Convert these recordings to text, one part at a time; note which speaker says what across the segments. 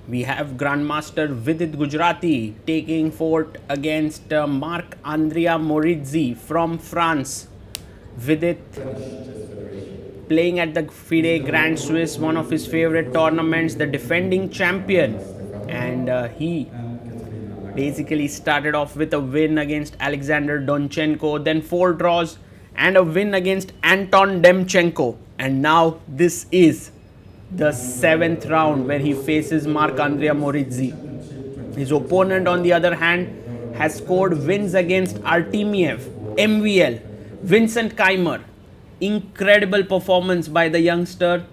Speaker 1: We have Grandmaster Vidit Gujrathi taking fort against Marc Andria Maurizzi from France. Vidit playing at the FIDE Grand Swiss, one of his favorite tournaments, the defending champion. And he basically started off with a win against Alexander Donchenko, then 4 draws and a win against Anton Demchenko. And now this is the 7th round where he faces Marc Andria Maurizzi. His opponent, on the other hand, has scored wins against Artemiev, MVL, Vincent Keimer. Incredible performance by the youngster.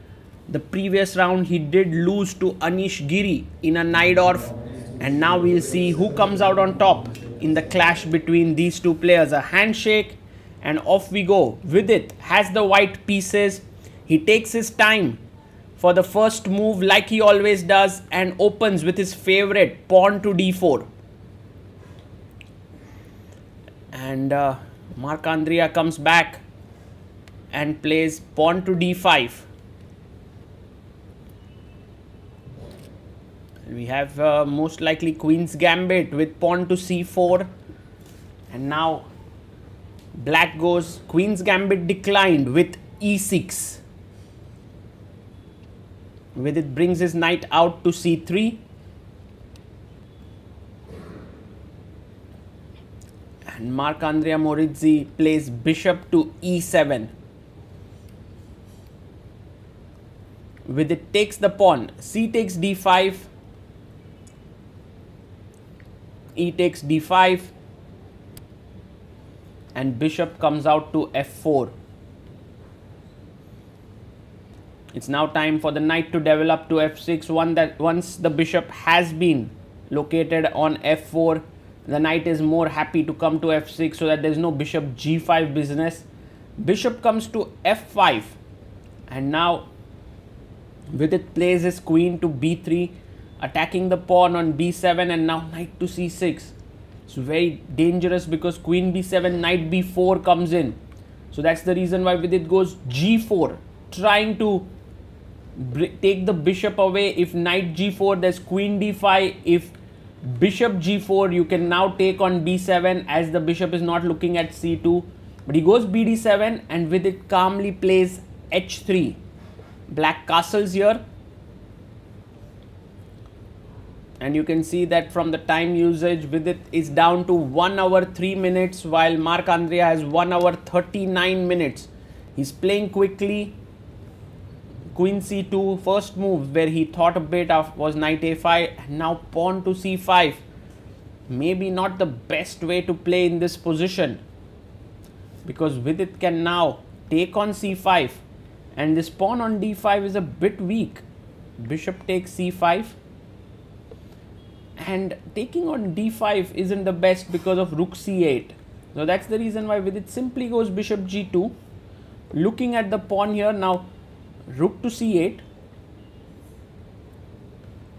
Speaker 1: The previous round he did lose to Anish Giri in a Najdorf, and now we'll see who comes out on top in the clash between these two players. A handshake and off we go. Vidit has the white pieces. He takes his time for the first move like he always does and opens with his favorite pawn to d4. And Marc Andria comes back and plays pawn to d5. We have most likely Queen's Gambit with pawn to c4. And now black goes Queen's Gambit declined with e6. Vidit brings his knight out to c3. And Marc Andria Maurizzi plays bishop to e7. Vidit takes the pawn. C takes d5. E takes d5. And bishop comes out to f4. It's now time for the knight to develop to f6. Once the bishop has been located on f4, the knight is more happy to come to f6 so that there is no bishop g5 business. Bishop comes to f5. And now Vidit plays his queen to b3, attacking the pawn on b7, and now knight to c6. It's very dangerous because queen b7, knight b4 comes in. So that's the reason why Vidit goes g4, trying to take the bishop away. If knight g4, there's queen d5. If bishop g4, you can now take on b7 as the bishop is not looking at c2. But he goes bd7 and Vidit calmly plays h3. Black castles here. And you can see that from the time usage, Vidit is down to 1 hour 3 minutes while Marc Andria has 1 hour 39 minutes. He's playing quickly. Queen c2, first move where he thought a bit of was knight a5, and now pawn to c5. Maybe not the best way to play in this position, because Vidit can now take on c5, and this pawn on d5 is a bit weak. Bishop takes c5, and taking on d5 isn't the best because of rook c8. So that's the reason why Vidit simply goes bishop g2. Looking at the pawn here now, rook to c8,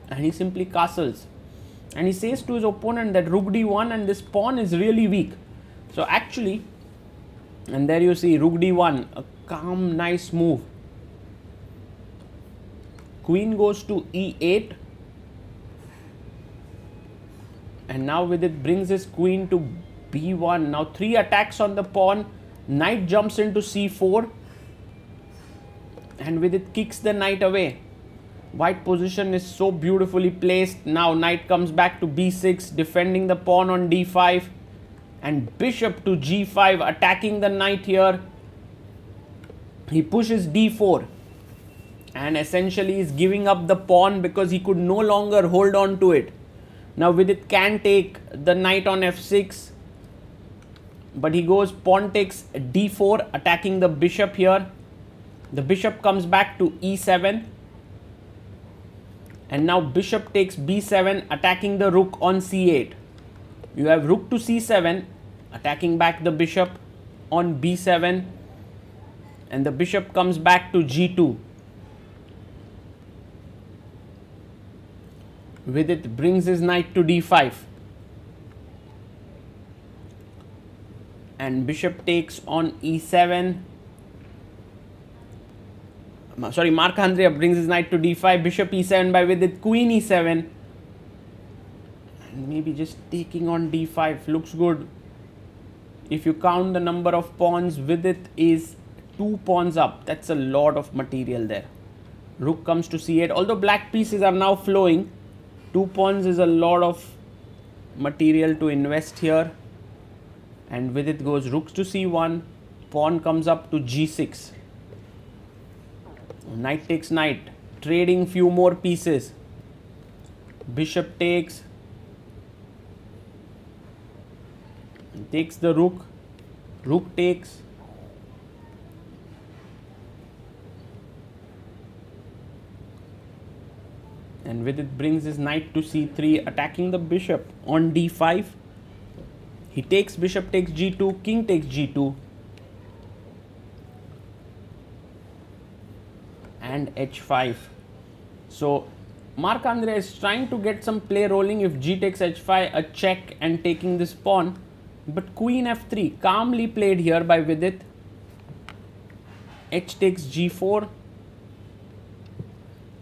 Speaker 1: and he simply castles, and he says to his opponent that rook d1 and this pawn is really weak. So actually, and there you see rook d1, a calm, nice move. Queen goes to e8, and now Vidit brings his queen to b1. Now 3 attacks on the pawn. Knight jumps into c4, and Vidit kicks the knight away. White position is so beautifully placed. Now knight comes back to b6, defending the pawn on d5, and bishop to g5, attacking the knight here. He pushes d4 and essentially is giving up the pawn because he could no longer hold on to it. Now Vidit can take the knight on f6, but he goes pawn takes d4, attacking the bishop here. The bishop comes back to e7, and now bishop takes b7, attacking the rook on c8. You have rook to c7, attacking back the bishop on b7, and the bishop comes back to g2. Vidit brings his knight to d5, and bishop takes on e7. Marc Andria brings his knight to d5, bishop e7 by Vidit, queen e7. And maybe just taking on d5 looks good. If you count the number of pawns, Vidit is 2 pawns up. That's a lot of material there. Rook comes to c8. Although black pieces are now flowing, 2 pawns is a lot of material to invest here. And Vidit goes rook to c1. Pawn comes up to g6. Knight takes knight, trading few more pieces. Bishop takes the rook. Rook takes. And Vidit brings his knight to c3, attacking the bishop on d5. He takes, bishop takes g2, king takes g2. And h5. So Marc Andria is trying to get some play rolling. If g takes h5, a check and taking this pawn. But queen f3, calmly played here by Vidit. H takes g4.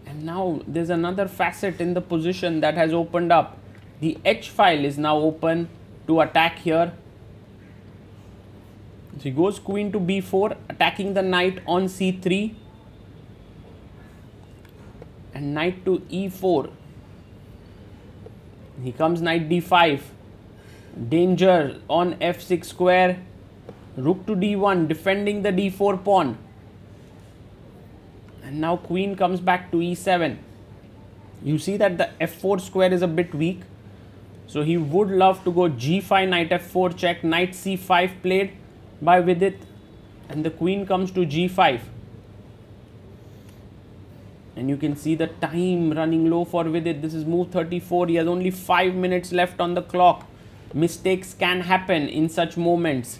Speaker 1: And now there's another facet in the position that has opened up. The h file is now open to attack here. So he goes queen to b4, attacking the knight on c3. And knight to e4. He comes knight d5. Danger on f6 square. Rook to d1, defending the d4 pawn. And now queen comes back to e7. You see that the f4 square is a bit weak. So he would love to go g5, knight f4 check, knight c5 played by Vidit. And the queen comes to g5. And you can see the time running low for Vidit. This is move 34. He has only 5 minutes left on the clock. Mistakes can happen in such moments.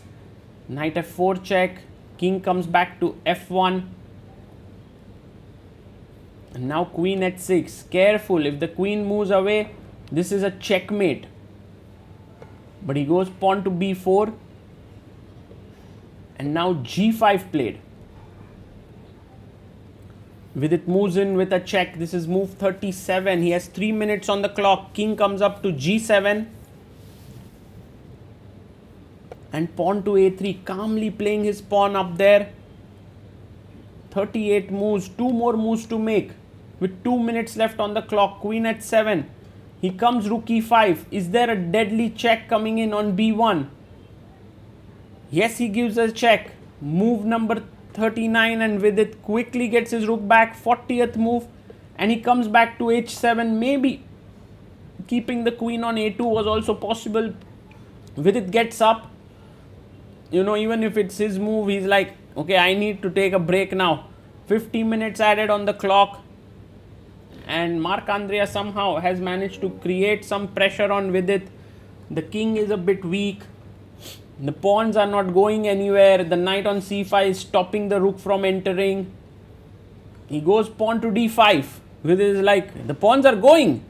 Speaker 1: Knight f4 check. King comes back to f1. And now queen h6. Careful. If the queen moves away, this is a checkmate. But he goes pawn to b4. And now g5 played. Vidit moves in with a check. This is move 37. He has 3 minutes on the clock. King comes up to g7. And pawn to a3. Calmly playing his pawn up there. 38 moves. 2 more moves to make. With 2 minutes left on the clock. Queen h7. He comes rook e5. Is there a deadly check coming in on b1? Yes, he gives a check. Move number 39, and Vidit quickly gets his rook back. 40th move, and he comes back to h7. Maybe keeping the queen on a2 was also possible. Vidit gets up. You know, even if it's his move, he's like, okay, I need to take a break now. 50 minutes added on the clock. And Marc Andria somehow has managed to create some pressure on Vidit. The king is a bit weak. The pawns are not going anywhere. The knight on c5 is stopping the rook from entering. He goes pawn to d5. Vidit is like, the pawns are going.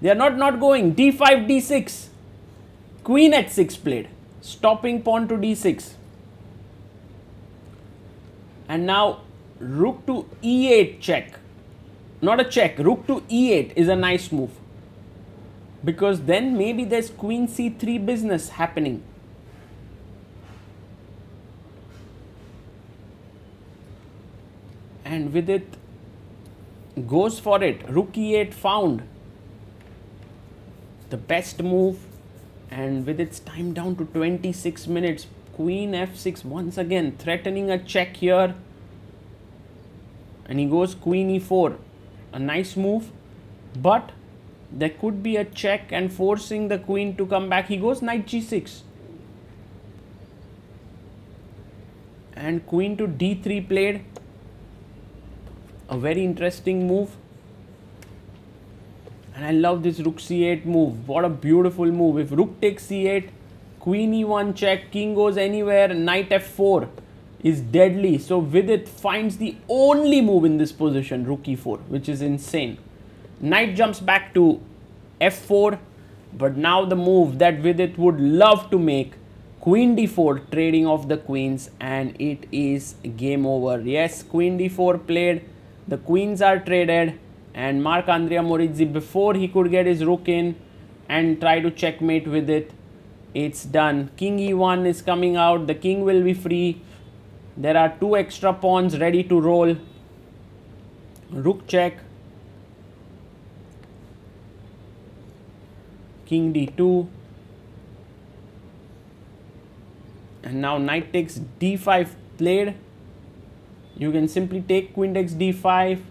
Speaker 1: They are not going. d5, d6. Queen h6 played. Stopping pawn to d6. And now rook to e8 check. Not a check. Rook to e8 is a nice move. Because then maybe there's queen c3 business happening. And Vidit goes for it. Rook e8 found. The best move. And Vidit's time down to 26 minutes. Queen f6 once again, threatening a check here. And he goes queen e4. A nice move. But there could be a check and forcing the queen to come back. He goes knight g6. And queen to d3 played. A very interesting move. And I love this rook c8 move. What a beautiful move. If rook takes c8, queen e1 check, king goes anywhere, knight f4 is deadly. So Vidit finds the only move in this position, rook e4, which is insane. Knight jumps back to f4. But now the move that Vidit would love to make, queen d4, trading off the queens, and it is game over. Yes, queen d4 played. The queens are traded, and Marc Andria Maurizzi, before he could get his rook in and try to checkmate with it, it's done. King e1 is coming out. The king will be free. There are 2 extra pawns ready to roll. Rook check. King d2. And now knight takes d5 played. You can simply take queen takes d5.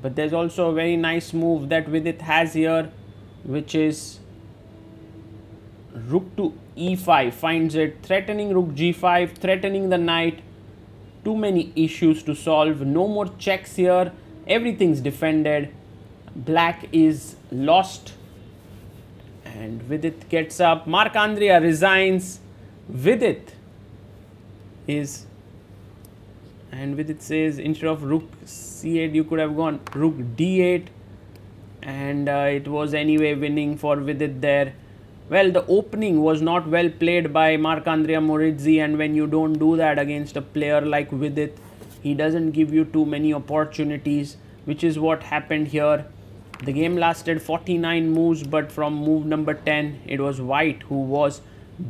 Speaker 1: But there's also a very nice move that Vidit has here, which is rook to e5, finds it, threatening rook g5, threatening the knight. Too many issues to solve. No more checks here. Everything's defended. Black is lost. And Vidit gets up. Marc Andria resigns. Vidit says, instead of rook c8, you could have gone rook d8. And it was anyway winning for Vidit there. Well, the opening was not well played by Marc Andria Maurizzi, and when you don't do that against a player like Vidit, he doesn't give you too many opportunities, which is what happened here. The game lasted 49 moves, but from move number 10, it was White who was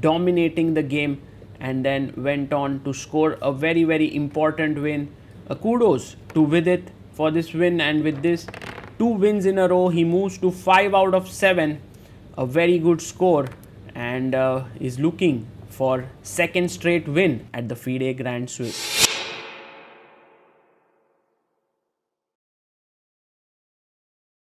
Speaker 1: dominating the game and then went on to score a very, very important win. Kudos to Vidit for this win, and with this 2 wins in a row, he moves to 5 out of 7. A very good score, and is looking for second straight win at the FIDE Grand Swiss.